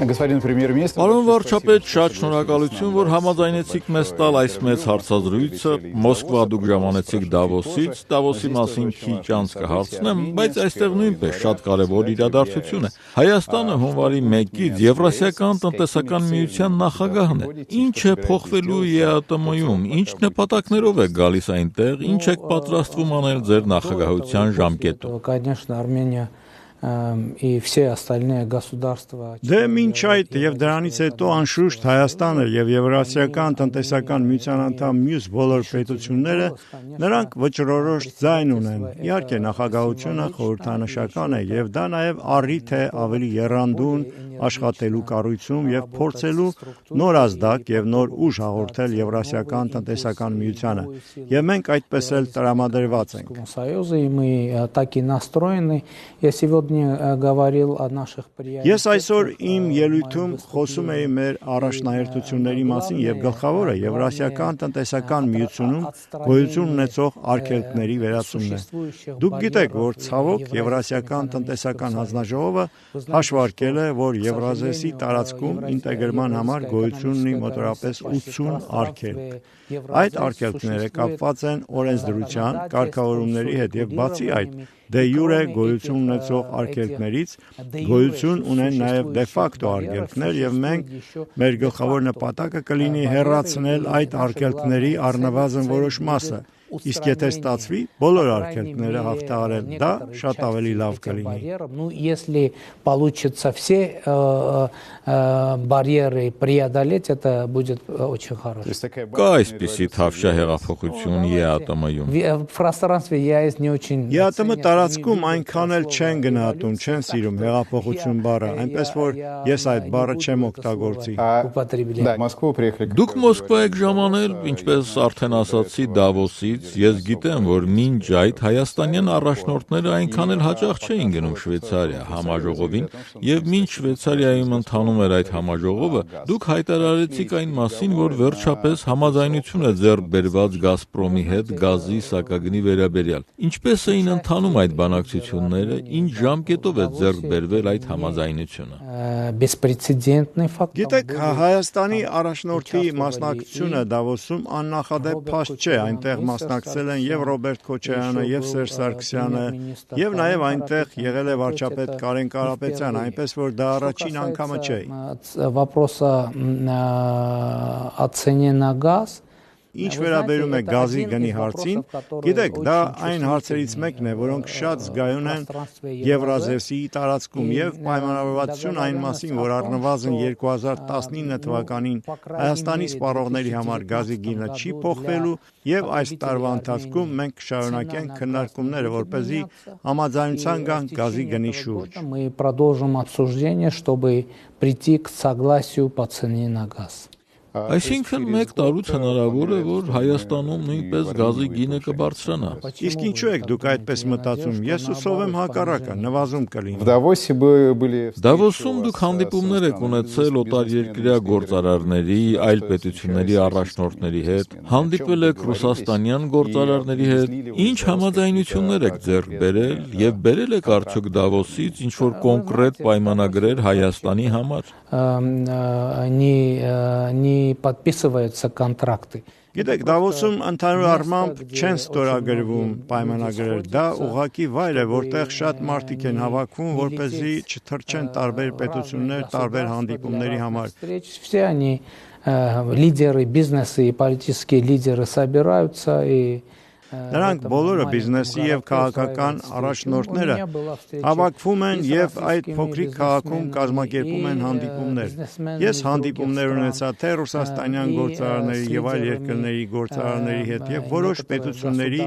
Պարոն վարչապետ, շատ շնորհակալություն, որ համաձայնեցիք մեզ տալ այս մեծ հարցազրույցը։ Մոսկվա դուք ժամանեցիք Դավոսից, Դավոսի մասին քիչ անց կհարցնեմ, բայց այստեղ նույնպես շատ կարևոր իրադարձություն է։ Հայաստանը հունվարի 1-ից Եվրասիական տնտեսական միության նախագահն է։ Ինչ է փոխվելու ԵԱՏՄ-ում, ինչ նպատակներով է գալիս այնտեղ, ինչ եք պատրաստվում անել ձեր նախագահության ժամկետում։ И все остальные государства. Դե մինչ այդ եւ դրանից հետո անշուշտ Հայաստանը եւ Եվրասիական տնտեսական միության անդամ մյուս բոլոր պետությունները նրանք վճռորոշ ձայն ունեն։ Իհարկե նախագահությունը խորհրդանշական է եւ դա նաեւ առիթ է ավելի եռանդուն աշխատելու կառույցում եւ փորձելու նոր ազդակ եւ նոր ուժ հաղորդել Եվրասիական տնտեսական միությանը։ Եվ մենք այդպես էլ տրամադրված ենք։ Ես այսօր իմ ելույթում խոսում էի մեր առաջնահերթությունների մասին եւ գլխավորը Եվրասիական տնտեսական միությունում գոյություն ունեցող արգելքների վերացումն է։ Դուք գիտեք, որ ցավոք Եվրասիական տնտեսական հանձնաժողովը հաշվարկել է, որ Եվրազեսի տարածքում ինտեգրման համար գոյություն ունի մոտավորապես 80 արգելք։ Այդ արգելքները կապված են օրենսդրության, կարգավորումների հետ եւ բացի այդ դե յուրե գոյություն ունեցող արգելքներից գոյություն ունեն նաև դե ֆակտո արգելքներ եւ մենք մեր գլխավոր նպատակը կլինի հեռացնել այդ արգելքների առնվազն որոշ մասը։ Իսկ եթե ստացվի բոլոր արգելքները հաղթահարել, դա շատ ավելի լավ կլինի։ Ну, если получится все барьеры преодолеть, это будет очень хорошо. Կա այսպիսի թավշյա հեղափոխություն ԵԱՏՄ-ում։ В пространстве я не очень. ԵԱՏՄ տարածքում այնքան էլ չեն գնահատում, չեն սիրում հեղափոխություն բառը, այնպես որ ես այդ բառը չեմ օգտագործի։ Դուք Մոսկվա եք ժամանել, ինչպես արդեն ասացի, Դավոսի Ես գիտեմ, որ մինչ այդ հայաստանյան առաջնորդները այնքան էլ հաճախ չէին գնում Շվեյցարիա համաժողովին, եւ մինչ Շվեյցարիայում ընթանում էր այդ համաժողովը, դուք հայտարարեցիք այն մասին, որ վերջապես համաձայնություն է ձեռք բերված Գազպրոմի հետ գազի սակագնի վերաբերյալ։ Ինչպես էին ընթանում այդ բանակցությունները, ինչ ժամկետով է ձեռք բերվել այդ համաձայնությունը։ Беспрецедентный факт. Գիտեք, Հայաստանի առաջնորդի մասնակցությունը Դավոսում աննախադեպ փաստ չէ, այնտեղ մասնակցել են եւ Ռոբերտ Քոչարյանը, եւ Սերժ Սարգսյանը, եւ նաեւ այնտեղ եղել է վարչապետ Կարեն Կարապետյանը, այնպես որ դա առաջին անգամը չէ։ Вопроса о цене на газ. Ինչ վերաբերում է գազի գնի հարցին, գիտեք, դա այն հարցերից մեկն է, որոնք շատ զգայուն են Եվրազեսի տարածքում եւ պայմանավորվածություն այն մասին, որ առնվազն 2019 թվականին Հայաստանի սպառողների համար գազի գինը չի փոխվելու եւ այս տարվա ընթացքում մենք կշարունակենք քննարկումները, որպեսզի համաձայնության գանք գազի գնի շուրջ։ Мы продолжим обсуждение, чтобы прийти к согласию по цене на газ. Այսինքն մեկ տարուց հնարավոր է, որ Հայաստանում նույնպես գազի գինը կբարձրանա։ Իսկ ինչու եք դուք այդպես մտածում։ Ես ուսով եմ հակառակը, նվազում կլինի։ Դավոսում դուք հանդիպումներ եք ունեցել օտարերկրյա գործարարների, այլ պետությունների առաջնորդների հետ, հանդիպել եք ռուսաստանյան գործարարների հետ։ Ինչ համաձայնություններ եք ձեռք բերել եւ բերել եք արդյոք Դավոսից ինչ որ կոնկրետ պայմանագրեր Հայաստանի համար։ Не подписываются контракты. Գիտեք, Դավոսում ընդհանուր առմամբ չեն ստորագրվում պայմանագրեր, դա ուղղակի վայր է, որտեղ շատ մարդիկ են հավաքվում, որպեսզի չթրջեն տարբեր պետություններ, տարբեր հանդիպումների համար։ Все они лидеры бизнеса и политические лидеры собираются и Նրանք բոլորը բիզնեսի եւ քաղաքական առաջնորդները հավաքվում են եւ այդ փոքրիկ քաղաքում կազմակերպում են հանդիպումներ։ Ես հանդիպումներ ունեցա թե ռուսաստանյան գործարարների եւ այլ երկրների գործարարների հետ եւ որոշ պետությունների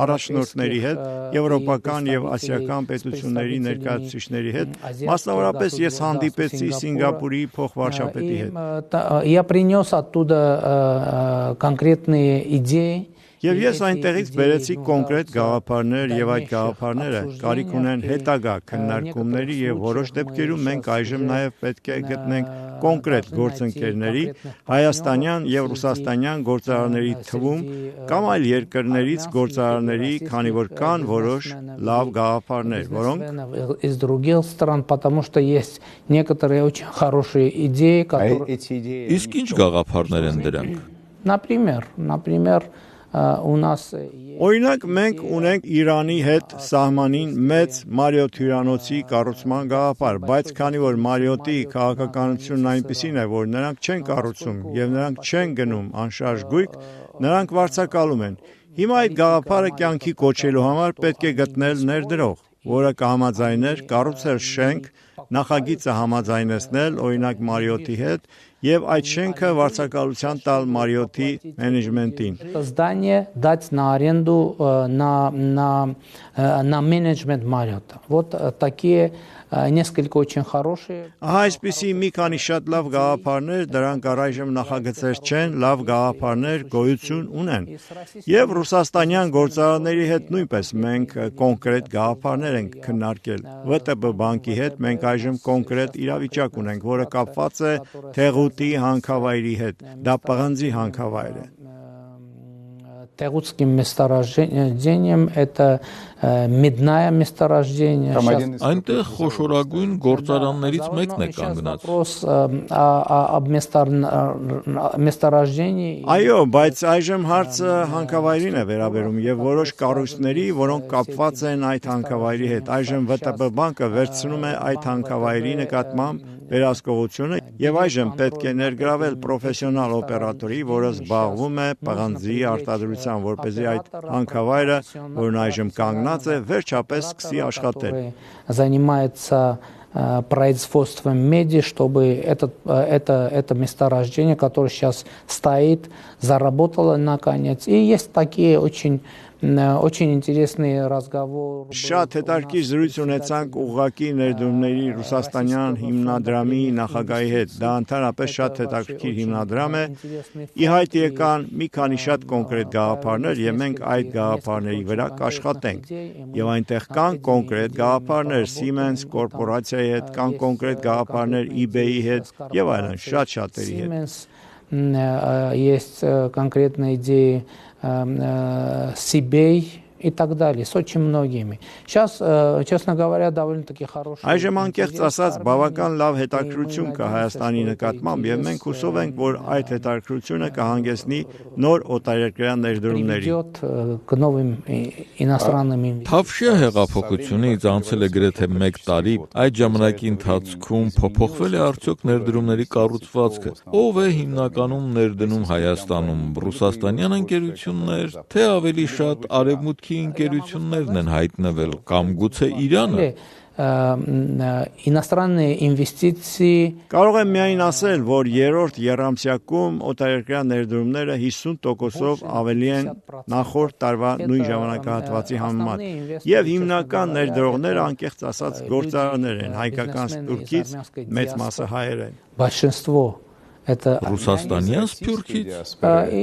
առաջնորդների հետ, եվրոպական եւ ասիական պետությունների ներկայացուցիչների հետ, մասնավորապես ես հանդիպեցի Սինգապուրի փոխվարչապետի հետ։ Я принес оттуда конкретные идеи. Եվ ես այնտեղից բերեցի կոնկրետ գաղափարներ եւ այդ գաղափարները կարիք ունեն հետագա քննարկումների եւ որոշ դեպքերում մենք այժմ նաեւ պետք է գտնենք կոնկրետ գործընկերների հայաստանյան եւ ռուսաստանյան գործարանների թվում կամ այլ երկրներից գործարանների, քանի որ կան որոշ լավ գաղափարներ, որոնք из других стран, потому что есть некоторые очень хорошие идеи, которые Իսկ ինչ գաղափարներ են դրանք։ Например, у нас Օրինակ մենք ունենք Իրանի հետ սահմանին մեծ Մարիոթ հյուրանոցի կառուցման գաղափար, բայց քանի որ Մարիոթի քաղաքականությունն այնպիսին է, որ նրանք չեն կառուցում եւ նրանք չեն գնում անշարժ գույք, նրանք վարձակալում են։ Հիմա այդ գաղափարը կյանքի կոչելու համար պետք է գտնել ներդրող, որը կհամաձայներ կառուցել շենք, նախագիծը համաձայնեցնել, օրինակ Մարիոթի հետ, եւ այդ շենքը վարձակալության տալ Մարիոթի մենեջմենտին։ Здание дать на аренду на менеджмент Марриотта. Вот такие несколько очень хорошие. Ահա այսպիսի մի քանի շատ լավ գաղափարներ, դրանք առայժմ նախագծեր չեն, լավ գաղափարներ գոյություն ունեն։ Եվ ռուսաստանյան գործարանների հետ նույնպես մենք կոնկրետ գաղափարներ ենք քննարկել։ ՎՏԲ բանկի հետ մենք այժմ կոնկրետ իրավիճակ ունենք, որը կապված է Թեղուտի հանքավայրի հետ։ Դա պղնձի հանքավայր է։ Տեղուցկим месторождением это медное месторождение. Այնտեղ խոշորագույն գործարաններից մեկն է կանգնած։ Вопрос об месторождении. Այո, բայց այժմ հարցը հանքավայրին է վերաբերում եւ որոշ կառույցների, որոնք կապված են այդ հանքավայրի հետ։ Այժմ ՎՏԲ բանկը վերցնում է այդ հանքավայրի նկատմամբ վերահսկողությունը եւ այժմ պետք է ներգրավել պրոֆեսիոնալ օպերատորի, որը զբաղվում է պղնձի արտադրությամբ, որպեսզի այդ հանքավայրը, որն այժմ կանգնած է, վերջապես սկսի աշխատել։ Занимается производством меди, чтобы это месторождение, которое сейчас стоит, заработало наконец. И есть такие очень интересные разговоры. Շատ հետաքրքիր զրույց ունեցանք ուղղակի ներդրումների ռուսաստանյան հիմնադրամի նախագահի հետ։ Դա ընդհանրապես շատ հետաքրքիր հիմնադրամ է։ Ի հայտ եկան մի քանի շատ կոնկրետ գաղափարներ եւ մենք այդ գաղափարների վրա կաշխատենք։ Եվ այնտեղ կան կոնկրետ գաղափարներ Siemens կորպորացիայի հետ, կան կոնկրետ գաղափարներ eBay-ի հետ եւ այլն, շատ-շատերի հետ։ Есть конкретные идеи CBA и так далее, с очень многими. Сейчас, честно говоря, довольно-таки хорошие. Այժմ անկեղծ ասած բավական լավ հետաքրություն կա Հայաստանի նկատմամբ եւ մենք հուսով ենք, որ այդ հետաքրությունը կհանգեցնի նոր օտարերկրյա ներդրումների։ К новым иностранным инвестициям. Թավշյա հեղափոխությունից անցել է գրեթե 1 տարի, այդ ժամանակի ընթացքում փոփոխվել է արդյոք ներդրումների կառուցվածքը։ Ով է հիմնականում ներդնում Հայաստանում, ռուսաստանյան ընկերություններ, թե ավելի շատ արևմուտքի ընկերություններն են հայտնվել կամ գուցե Իրանը։ Иностранные инвестиции. Կարող եմ միայն ասել, որ երրորդ եռամսյակում օտարերկրյա ներդրումները 50%-ով ավելի են նախորդ տարվա նույն ժամանակահատվածի համեմատ։ Եվ հիմնական ներդրողները անկեղծ ասած գործարաններ են, հայկական սփյուռքից մեծ մասը հայեր են։ Большинство это Ռուսաստանյան սփյուռքից,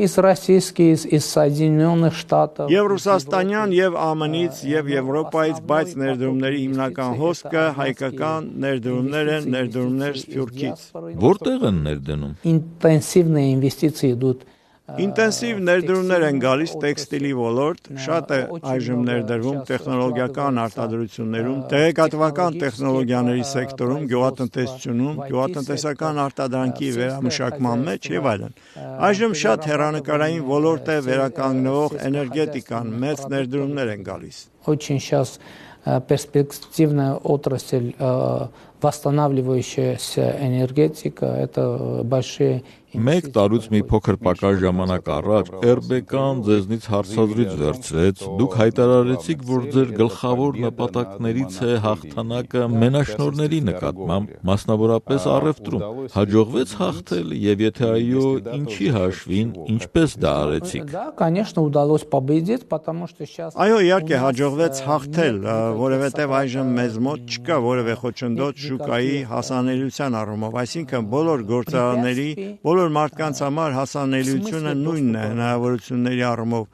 из российских, из Соединенных Штатов. Եվ ռուսաստանյան, եւ ԱՄՆ-ից, եւ Եվրոպայից, բայց ներդրումների հիմնական հոսքը հայկական ներդրումներ են, ներդրումներ սփյուռքից։ որտեղ են ներդնում։ Интенсивные инвестиции идут. Ինտենսիվ ներդրումներ են գալիս տեքստիլի ոլորտ, շատ է այժմ ներդրվում տեխնոլոգիական արտադրություններում, տեղեկատվական տեխնոլոգիաների սեկտորում, գյուղատնտեսությունում, գյուղատնտեսական արտադրանքի վերամշակման մեջ եւ այլն։ Այժմ շատ հեռանկարային ոլորտ է վերականգնող էներգետիկան, մեծ ներդրումներ են գալիս։ Очень сейчас перспективная отрасль, восстанавливающаяся энергетика, это большие. Մեկ տարուց մի փոքր պակաս ժամանակ առաջ RBK-ն ձեզնից հարցազրույց վերցրեց, դուք հայտարարեցիք, որ ձեր գլխավոր նպատակներից է հաղթանակը մենաշնորհների նկատմամբ, մասնավորապես առևտրում։ Հաջողվեց հաղթել եւ եթե այո, ինչի հաշվին, ինչպես դա արեցիք։ Да, конечно, удалось победить, потому что сейчас. Այո, իհարկե հաջողվեց հաղթել, որովհետև այժմ մեզ մոտ չկա որևէ խոչընդոտ շուկայի հասանելիության առումով, այսինքն բոլոր գործարանների, բոլոր մարդկանց համար հասանելիությունը նույնն է հնարավորությունների առումով,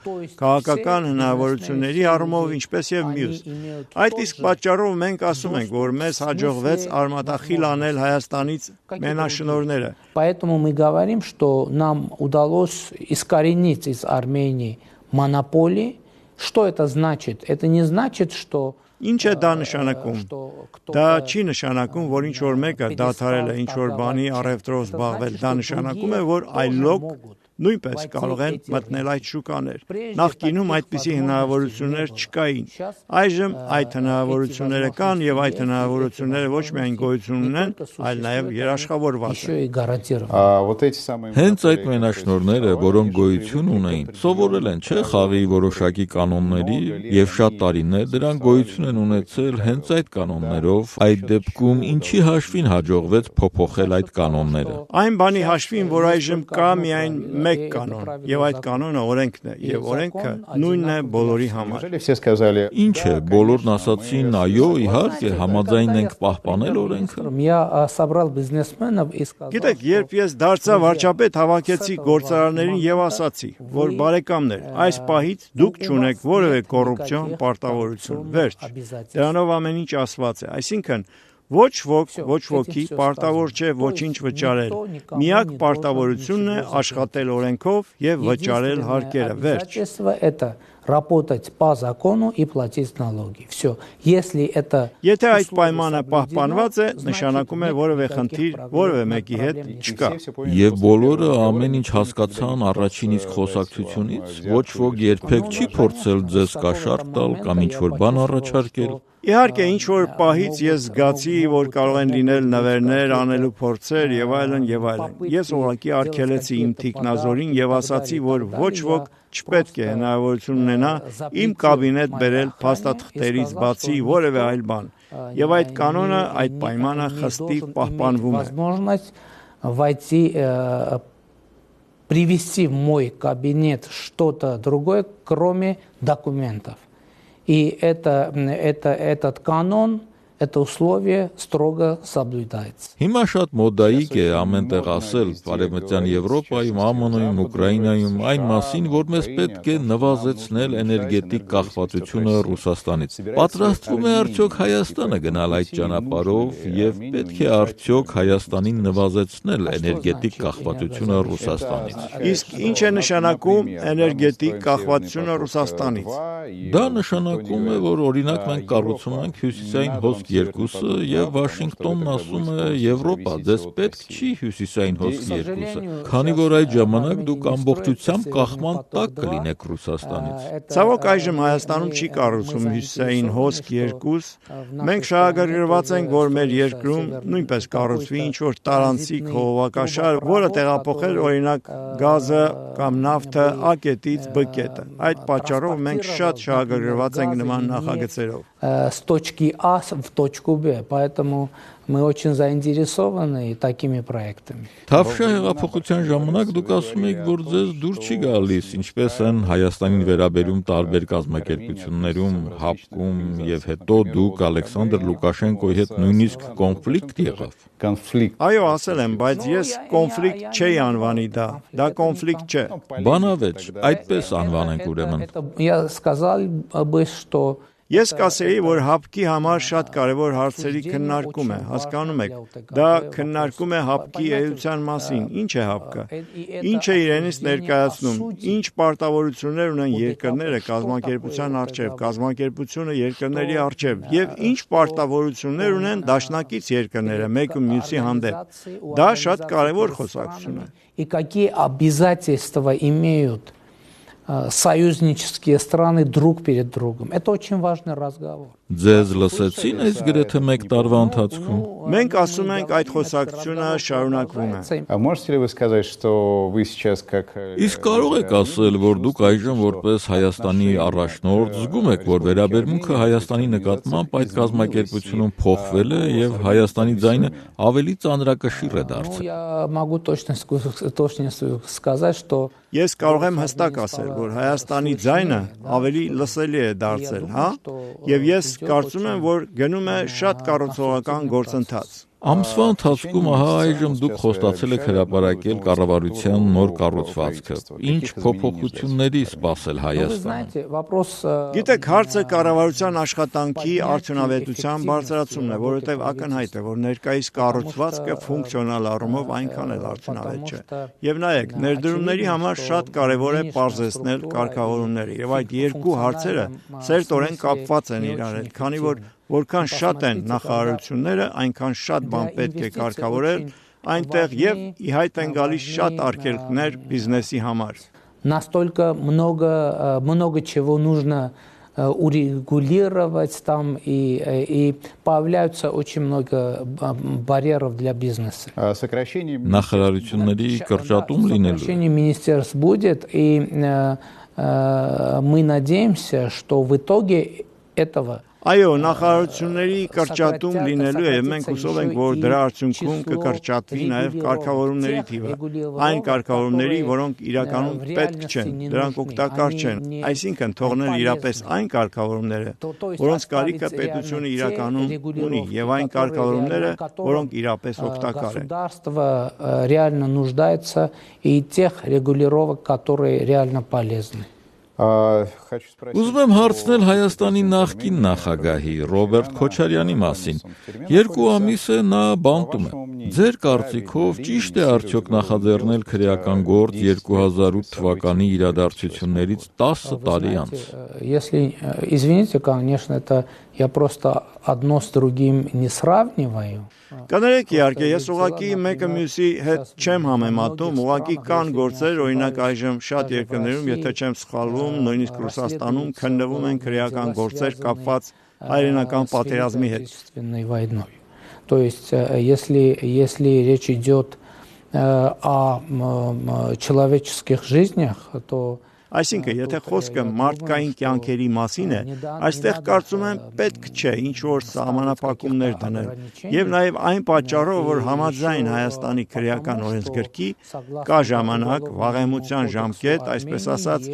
քաղաքական հնարավորությունների առումով, ինչպես եւ մյուս։ Այդ իսկ պատճառով մենք ասում ենք, որ մեզ հաջողվեց արմատախիլ անել Հայաստանից մենաշնորհները։ Поэтому мы говорим, что нам удалось искоренить из Армении монополии. Что это значит? Это не значит, что Ինչ է դա նշանակում։ Դա չի նշանակում, որ ինչ որ մեկը դադարել է ինչ որ բանի առևտրով զբաղվել, դա նշանակում է, որ այլոք նույնպես կարող են մտնել այդ շուկաներ։ Նախկինում այդպիսի հնարավորություններ չկային։ Այժմ այդ հնարավորությունները կան եւ այդ հնարավորությունները ոչ միայն գոյություն ունեն, այլ նաեւ երաշխավորված են։ Հենց այդ մենաշնորհները, որոնք գոյություն ունեին, սովորել են, չէ՞, խաղի որոշակի կանոնների եւ շատ տարիներ դրանք գոյություն են ունեցել հենց այդ կանոններով։ Այդ դեպքում ինչի հաշվին հաջողվեց փոփոխել այդ կանոնները։ Այն բանի հաշվին, որ այժմ կա միայն մեկ կանոն, եւ այդ կանոնը օրենքն է, եւ օրենքը նույնն է բոլորի համար։ Ինչ է, բոլորն ասացին, այո, իհարկե, համաձայն ենք պահպանել օրենքը։ Գիտեք, երբ ես դարձա վարչապետ, հավաքեցի գործարաններին եւ ասացի, որ բարեկամներ, այս պահից դուք չունեք որևէ կոռուպցիոն պարտավորություն։ Վերջ։ Դրանով ամեն ինչ ասված է, այսինքն ոչ ոք, ոչ ոքի պարտավոր չէ ոչինչ վճարել։ Միակ պարտավորությունն է աշխատել օրենքով եւ վճարել հարկերը, վերջ։ Работать по закону и платить налоги. Всё. Если это Եթե այդ պայմանը պահպանված է, նշանակում է որևէ խնդիր որևէ մեկի հետ չկա։ Եվ բոլորը ամեն ինչ հասկացան առաջին իսկ խոսակցությունից, ոչ ոք երբեք չի փորձել ձեզ կաշառք տալ կամ ինչ-որ բան առաջարկել։ Իհարկե, ինչ որ պահից ես զգացի, որ կարող են լինել նվերներ, անելու փորձեր եւ այլն եւ այլն։ Ես ուղղակի արգելեցի իմ թիկնազորին եւ ասացի, որ ոչ ոք չպետք է հնարավորություն ունենա իմ կաբինետ բերել փաստաթղթերից բացի որևէ այլ բան։ Եվ այդ կանոնը, այդ պայմանը խստիվ պահպանվում է։ Войти привести в мой кабинет что-то другое, кроме документов. И этот канон, это условие строго соблюдается. Հիմա շատ մոդայիկ է ամենտեղ ասել Արևմտյան Եվրոպայում, ԱՄՆ-ում, Ուկրաինայում այն մասին, որ մեզ պետք է նվազեցնել էներգետիկ կախվածությունը Ռուսաստանից։ Պատրաստվում է արդյոք Հայաստանը գնալ այդ ճանապարհով եւ պետք է արդյոք Հայաստանին նվազեցնել էներգետիկ կախվածությունը Ռուսաստանից։ Իսկ ինչ է նշանակում էներգետիկ կախվածությունը Ռուսաստանից։ Դա նշանակում է, որ օրինակ մենք կառուցում ենք հյուսիսային հոսք երկուսը եւ Վաշինգտոնն ասում է Եվրոպա, ձեզ պետք չի հյուսիսային հոսքի երկուսը, քանի որ այդ ժամանակ դուք ամբողջությամբ կախման տակ կլինեք Ռուսաստանից։ Ցավոք այժմ Հայաստանում չի կառուցում հյուսիսային հոսք երկուս։ Մենք շահագրգռված ենք, որ մեր երկրում նույնպես կառուցվի ինչ որ տարանցիկ հողովակաշար, որը տեղափոխել օրինակ գազը կամ նավթը A կետից B կետը։ Այդ պատճառով մենք շատ շահագրգռված ենք նման նախագծերով։ С точки А в точку Б, поэтому мы очень заинтересованы такими проектами. Թավշյա հեղափոխության ժամանակ դուք ասում եք, որ ձեզ դուր չի գալիս, ինչպես են Հայաստանին վերաբերում տարբեր կազմակերպություններում, ՀԱՊԿ-ում եւ հետո դուք Ալեքսանդր Լուկաշենկոյի հետ նույնիսկ կոնֆլիկտ եղավ։ Այո, ասել եմ, բայց ես կոնֆլիկտ չէի անվանի դա կոնֆլիկտ չէ։ Բանավեճ, այդպես անվանենք ուրեմն։ Я сказал бы, что Ես կասեի, որ ՀԱՊԿ-ի համար շատ կարևոր հարցերի քննարկում է, հասկանում եք, դա քննարկում է ՀԱՊԿ-ի էության մասին, ինչ է ՀԱՊԿ-ը, ինչ է իրենից ներկայացնում, ինչ պարտավորություններ ունեն երկրները կազմակերպության առջև, կազմակերպությունը երկրների առջև եւ ինչ պարտավորություններ ունեն դաշնակից երկրները մեկը մյուսի հանդեպ։ Դա շատ կարևոր խոսակցություն է։ И какие обязательства имеют союзнические страны друг перед другом. Это очень важный разговор. Ձեզ լսեցին այս գրեթե մեկ տարվա ընթացքում։ Մենք ասում ենք այդ խոսակցությունը շարունակվում է։ Можете ли вы сказать, что вы сейчас как Իսկ կարող եք ասել, որ դուք այժմ որպես Հայաստանի առաջնորդ զգում եք, որ վերաբերմունքը Հայաստանի նկատմամբ այդ կազմակերպությունում փոխվել է եւ Հայաստանի ձայնը ավելի ծանրակշիռ է դարձել։ Я могу точно сказать, что Ես կարող եմ հստակ ասել, որ Հայաստանի ձայնը ավելի լսելի է դարձել, հա? Եվ ես կարծում եմ, որ գնում է շատ կառուցողական գործընթաց։ Ամսվա ընթացքում ահա այժմ դուք խոստացել եք հրապարակել կառավարության նոր կառուցվածքը։ Ինչ փոփոխությունների սպասել Հայաստանում։ Գիտեք, հարցը կառավարության աշխատանքի արդյունավետության բարձրացումն է, որովհետև ակնհայտ է, որ ներկայիս կառուցվածքը ֆունկցիոնալ առումով այնքան էլ արդյունավետ չէ։ Եվ նայեք, ներդրումների համար շատ կարևոր է պարզեցնել կարգավորումները, եւ այդ երկու հարցերը սերտորեն կապված են իրար հետ, քանի որ որքան շատ են նախարարությունները, այնքան շատ բան պետք է կարգավորել այնտեղ եւ ի հայտ են գալիս շատ արգելքներ բիզնեսի համար։ Настолько много чего нужно урегулировать там и появляются очень много барьеров для бизнеса. Նախարարությունների կրճատում լինելու։ Сокращение министерств будет, и мы надеемся, что в итоге этого Այո, նախարարությունների կրճատում լինելու է, եւ մենք հուսով ենք, որ դրա արդյունքում կկրճատվի նաեւ կարգավորումների թիվը, այն կարգավորումների, որոնք իրականում պետք չեն, դրանք օգտակար չեն, այսինքն թողնել իրապես այն կարգավորումները, որոնց կարիքը պետությունը իրականում ունի, եւ այն կարգավորումները, որոնք իրապես օգտակար են։ Государство реально нуждается и тех регулировок, которые реально полезны. Ուզում եմ հարցնել Հայաստանի նախկին նախագահի Ռոբերտ Քոչարյանի մասին։ 2 ամիս է նա բանտում է։ Ձեր կարծիքով ճիշտ է արդյոք նախաձեռնել քրեական գործ 2008 թվականի իրադարձություններից 10 տարի անց։ Если извините, конечно, это я просто одно с другим не сравниваю. Կներեք իհարկե, ես ուղղակի մեկը մյուսի հետ չեմ համեմատում, ուղղակի կան գործեր, օրինակ այժմ շատ երկրներում, եթե չեմ սխալվում, նույնիսկ Ռուսաստանում քննվում են քրեական գործեր կապված հայրենական պատերազմի հետ։ То есть, если речь идет о человеческих жизнях, то Այսինքն, եթե խոսքը մարդկային կյանքերի մասին է, այստեղ կարծում եմ պետք չէ ինչ-որ սահմանափակումներ դնել։ Եվ նաև այն պատճառով, որ համաձայն Հայաստանի քրեական օրենսգրքի կա ժամանակ, վաղեմության ժամկետ, այսպես ասած,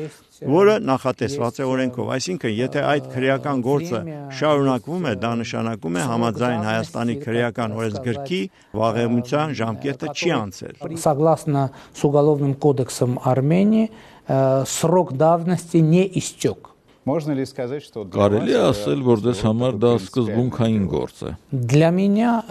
որը նախատեսված է օրենքով։ Այսինքն, եթե այդ քրեական գործը շարունակվում է, դա նշանակում է համաձայն Հայաստանի քրեական օրենսգրքի վաղեմության ժամկետը չի անցել։ Согласно с уголовным кодексом Армении, срок давности не истек. Կարելի է ասել, որ դες համար դա սկզբունքային գործ է։ Для меня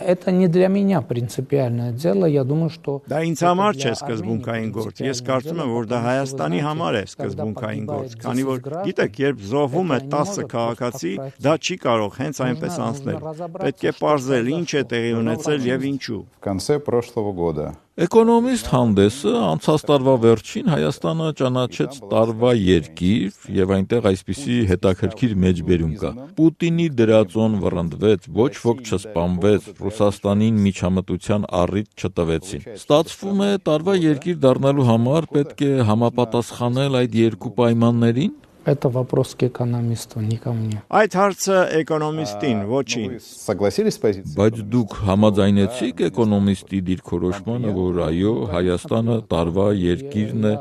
это не для меня принципиальное дело, я думаю, что Դա ինձ համար չէ սկզբունքային գործ։ Ես կարծում եմ, որ դա Հայաստանի համար է սկզբունքային գործ, քանի որ գիտեք, երբ զոհվում է 10 քաղաքացի, դա չի կարող հենց այնպես անցնել։ Պետք է պարզել ինչ է տեղի ունեցել եւ ինչու։ В конце прошлого года. Էկոնոմիստ հանդեսը անցած տարվա վերջին Հայաստանը ճանաչեց տարվա երկիր եւ այնտեղ այսպիսի հետաքրքիր մեջբերում կա։ Պուտինի դրածոն վռնդվեց, ոչ ոք չսպանվեց, Ռուսաստանին միջամտության առիթ չտվեցին։ Ստացվում է տարվա երկիր դառնալու համար պետք է համապատասխանել այդ երկու պայմաններին։ Это вопрос к экономисту, не ко мне. Այդ հարցը էկոնոմիստին, ոչ ինձ։ Согласились с позицией? Բայց դուք համաձայնեցիք էկոնոմիստի դիրքորոշմանը, որ այո, Հայաստանը տարվա երկիրն է,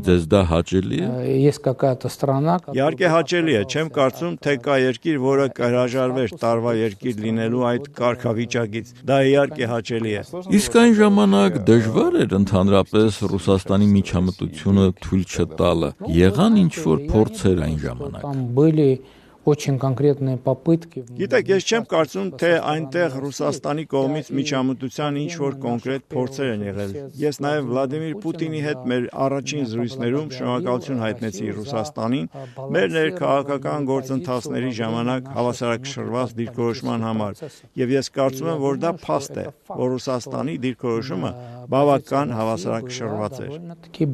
ձեզ դա հաճելի է։ Есть какая-то страна, Իհարկե հաճելի է, չեմ կարծում, թե կա երկիր, որը կհրաժարվեր տարվա երկիր լինելու այդ կարգավիճակից։ Դա իհարկե հաճելի է։ Իսկ այն ժամանակ դժվար էր ընդհանրապես Ռուսաստանի միջամտությունը թույլ չտալը։ Եղան ինչ-որ փորձեր այն ժամանակ։ там были очень конкретные попытки. Գիտեք, ես չեմ կարծում, թե այնտեղ Ռուսաստանի կողմից միջամտության ինչ-որ կոնկրետ փորձեր են եղել։ Ես նաև Վլադիմիր Պուտինի հետ մեր առաջին զրույցներում շնորհակալություն հայտնեցի Ռուսաստանին մեր ներքաղաքական գործընթացների ժամանակ հավասարակշռված դիրքորոշման համար։ Եվ ես կարծում եմ, որ դա փաստ է, որ Ռուսաստանի դիրքորոշումը բավական հավասարակշռված էր։ Довольно-таки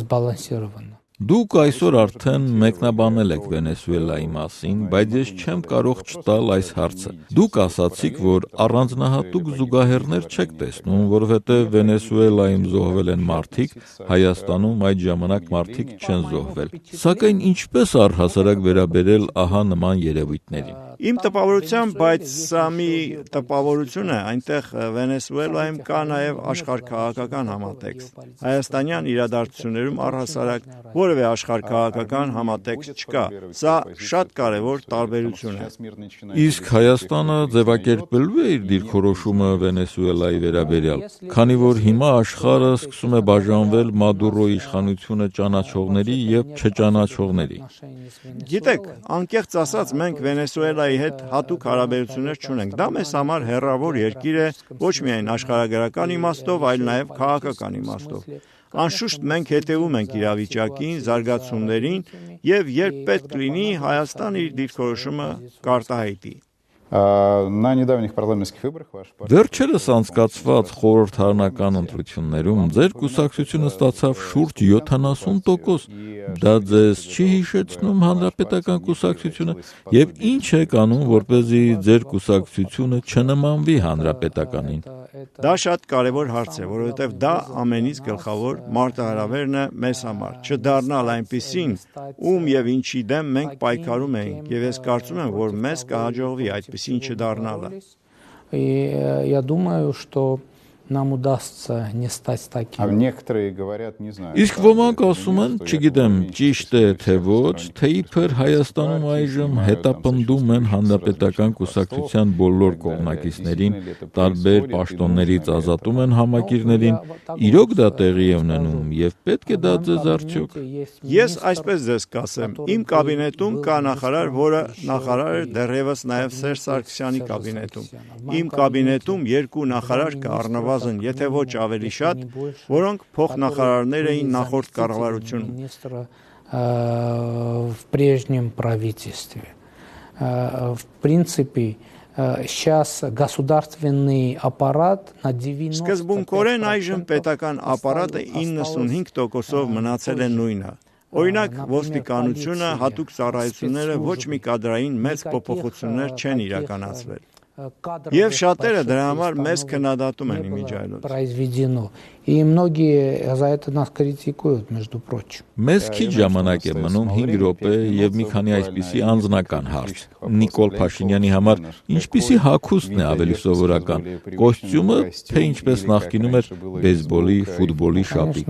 сбалансировано. Դուք այսօր արդեն մեկնաբանել եք Վենեսուելայի մասին, բայց ես չեմ կարող չտալ այս հարցը։ Դուք ասացիք, որ առանձնահատուկ զուգահեռներ չեք տեսնում, որովհետև Վենեսուելայում զոհվել են մարդիկ, Հայաստանում այդ ժամանակ մարդիկ չեն զոհվել։ Սակայն ինչպես առհասարակ վերաբերել ահա նման երևույթներին։ Իմ տպավորությամբ, բայց սա մի տպավորություն է, այնտեղ Վենեսուելայում կա նաև աշխարհքաղաքական համատեքստ։ Հայաստանյան իրադարձություններում առհասարակ որևէ աշխարհքաղաքական համատեքստ չկա։ Սա շատ կարևոր տարբերություն է։ Իսկ Հայաստանը ձևակերպելու է իր դիրքորոշումը Վենեսուելայի վերաբերյալ, քանի որ հիմա աշխարհը սկսում է բաժանվել Մադուրոյի իշխանությունը ճանաչողների եւ չճանաչողների։ Գիտեք, անկեղծ ասած, մենք Վենեսուելայի հետ հատուկ հարաբերություններ չունենք։ Դա մեզ համար հեռավոր երկիր է ոչ միայն աշխարհագրական իմաստով, այլ նաև քաղաքական իմաստով։ Անշուշտ մենք հետևում ենք իրավիճակին, զարգացումներին եւ երբ պետք լինի, Հայաստանը իր դիրքորոշումը կարտահայտի։ На недавних парламентских выборах ваш партия... Վերջերս անցկացված խորհրդարանական ընտրություններում ձեր կուսակցությունը ստացավ շուրջ 70%։ Դա ձեզ չի հիշեցնում հանրապետական կուսակցությունը եւ ինչ եք անում, որպեսզի ձեր կուսակցությունը չնմանվի հանրապետականին։ Դա շատ կարևոր հարց է, որովհետև դա ամենից գլխավոր մարտահրավերն է մեզ համար։ Չդառնալ այնպիսին, ում եւ ինչի դեմ մենք պայքարում ենք, եւ ես կարծում եմ, որ մեզ կհաջողվի այդպիսին չդառնալը։ Я думаю, что нам удастся не стать таким. А некоторые говорят, не знаю. Իսկ ոմանք ասում են, չգիտեմ, ճիշտ է թե ոչ, թե իբր Հայաստանում այժմ հետապնդում են հանրապետական կուսակցության բոլոր կողմնակիցներին, տարբեր պաշտոններից ազատում են համակիրներին, իրոք դա տեղի է ունենում եւ պետք է դա ձեզ արդյոք։ Ես այսպես ձեզ կասեմ, իմ կաբինետում կա նախարար, որը նախարար էր դեռևս նաեւ Սերժ Սարգսյանի կաբինետում։ Իմ կաբինետում երկու նախարար կա առնվազն եթե ոչ ավելի շատ, որոնք փոխնախարարներ էին նախորդ կառավարությունում։ В прежнем правительстве. В принципе, сейчас государственный аппарат на 90%. Սկզբունքորեն այժմ պետական ապարատը 95%-ով մնացել է նույնը։ Օրինակ, ոստիկանությունը, հատուկ ծառայությունները ոչ մի կադրային մեծ փոփոխություններ չեն իրականացվել։ Եվ շատերը դրա համար մեզ քննադատում են իմիջիայլոց։ Произведено. И многие за это нас критикуют, между прочим. Մեզ քիչ ժամանակ է մնում 5 րոպե եւ մի քանի այսպիսի անձնական հարց։ Նիկոլ Փաշինյանի համար ինչպիսի հագուստն է ավելի սովորական՝ կոստյումը, թե ինչպես նախկինում էր բեյսբոլի, ֆուտբոլի շապիկ։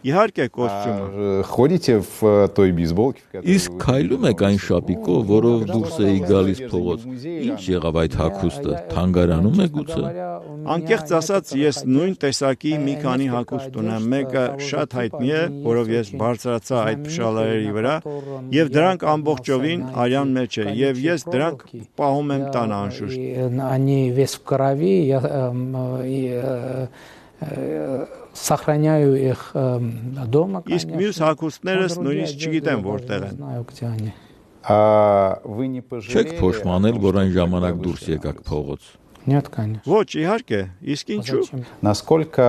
Իհարկե կոստյումը։ Ходите в той бейсболке, в которой Իսկ քայլում եք այն շապիկով, որով դուրս էի գալիս փողոց։ Ինչ եղավ այդ հագուստը, թանգարանում է գուցե։ Անկեղծ ասած, ես նույն տեսակի մի քանի հագուստ ունեմ։ Մեկը շատ հայտնի է, որով ես բարձրացա այդ փշալարերի վրա, եւ դրանք ամբողջովին արյան մեջ է, եւ ես դրանք պահում եմ տանը անշուշտ։ Они весь в крови, я сохраняю их дома, Իսկ մյուս հագուստներս նույնիսկ չգիտեմ որտեղ են։ А вы не Չեք пожалели... փոշմանել, որ այն ժամանակ դուրս եկաք փողոց։ Нет, конечно. Ոչ, իհարկե, իսկ ինչու։ Насколько...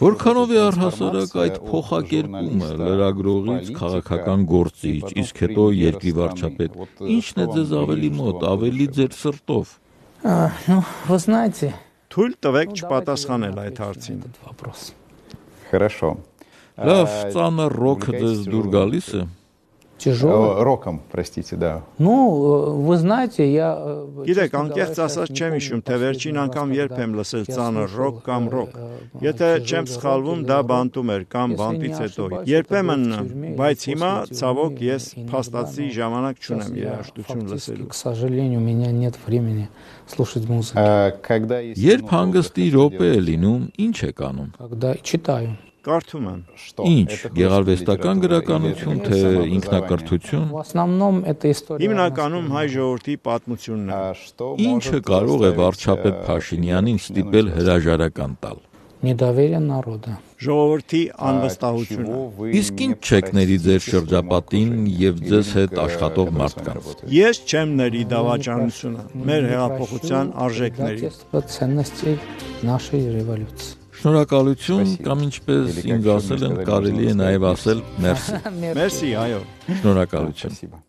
Որքանով է առհասարակ այդ փոխակերպումը լրագրողից քաղաքական գործիչ, իսկ հետո երկրի վարչապետ։ Ինչն է ձեզ ավելի մոտ, ավելի ձեր սրտով։ Ну, вы знаете, Թույլ տվեք չպատասխանել այդ հարցին։ этот вопрос. Хорошо. Լավ, ծանր ռոքը ձեզ դուր գալիս է։ Тяжелый. Роком, простите, да. Ну, вы знаете, я... Գիտեք, անկեղծ ասած չեմ հիշում, թե վերջին անգամ երբ եմ լսել ծանր ռոք կամ ռոք։ Եթե չեմ սխալվում, դա բանտում էր կամ բանտից հետո։ Երբեմն, բայց հիմա ցավոք ես փաստացի ժամանակ չունեմ երաժշտություն լսելու։ К сожалению, у меня нет времени слушать музыку. Когда есть... Երբ հանգստի րոպե է լինում, ինչ եք անում։ Когда читаю. Կարդում եմ։ Ինչ, գեղարվեստական գրականություն, թե ինքնակրթություն։ В основном это история... Հիմնականում հայ ժողովրդի պատմությունն է։ Ինչը կարող է վարչապետ Փաշինյանին ստիպել հրաժարական տալ։ Недоверие народа. Ժողովրդի անվստահությունը։ Իսկ ինչ չեք ների ձեր շրջապատին եւ ձեզ հետ աշխատող մարդկանց։ Ես չեմ ների դավաճանությունը, մեր հեղափոխության արժեքների։ Ценностей нашей революции. Շնորհակալություն կամ ինչպես ինձ ասել են, կարելի է նաև ասել մերսի։ Մերսի, այո։ Շնորհակալություն։ Спасибо.